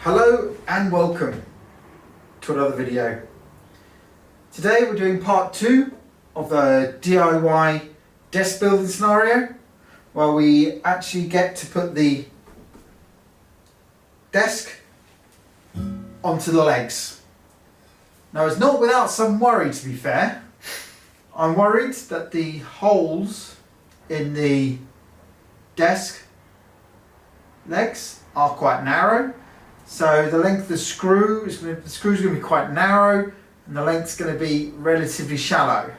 Hello and welcome to another video. Today we're doing part 2 of the DIY desk building scenario, where we actually get to put the desk onto the legs. Now it's not without some worry, to be fair. I'm worried that the holes in the desk legs are quite narrow. So the length of the screw is going to be quite narrow, and the length's going to be relatively shallow.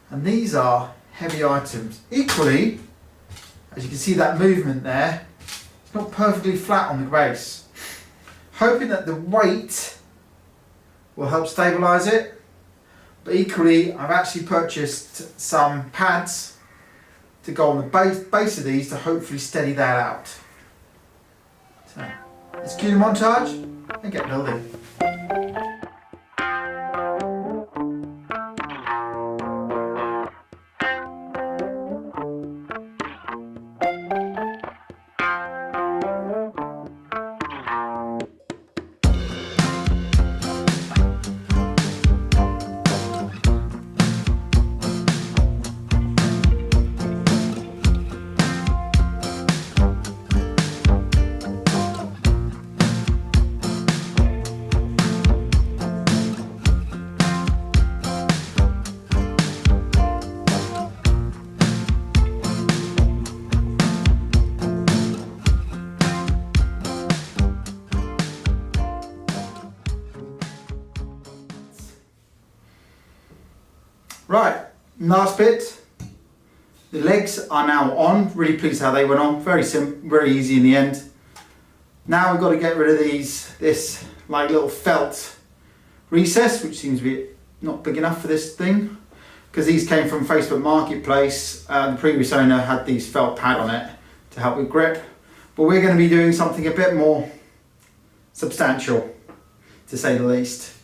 And these are heavy items. Equally, as you can see that movement there, it's not perfectly flat on the base. Hoping that the weight will help stabilise it. But equally, I've actually purchased some pads to go on the base of these to hopefully steady that out. So, let's cue the montage and get building. Right, last bit. The legs are now on. Really pleased how they went on. Very simple, very easy in the end. Now we've got to get rid of this like little felt recess, which seems to be not big enough for this thing, because these came from Facebook Marketplace. The previous owner had these felt pad on it to help with grip, but we're going to be doing something a bit more substantial, to say the least.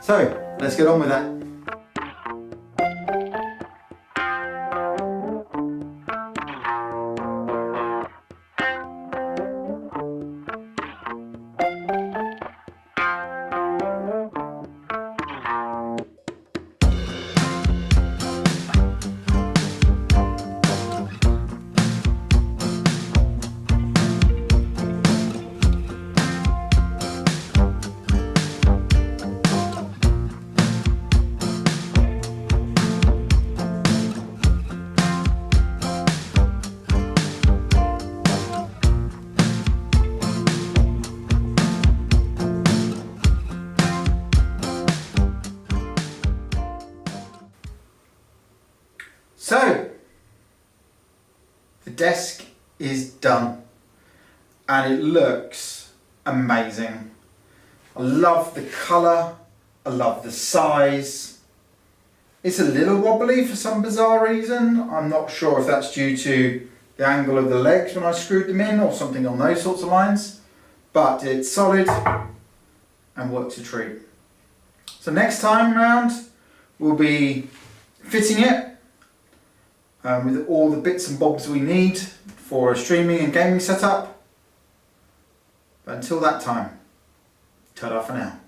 So let's get on with that. So, the desk is done and it looks amazing. I love the colour, I love the size. It's a little wobbly for some bizarre reason. I'm not sure if that's due to the angle of the legs when I screwed them in or something on those sorts of lines, but it's solid and works a treat. So next time round we'll be fitting it with all the bits and bobs we need for a streaming and gaming setup. But until that time, ta-da for now.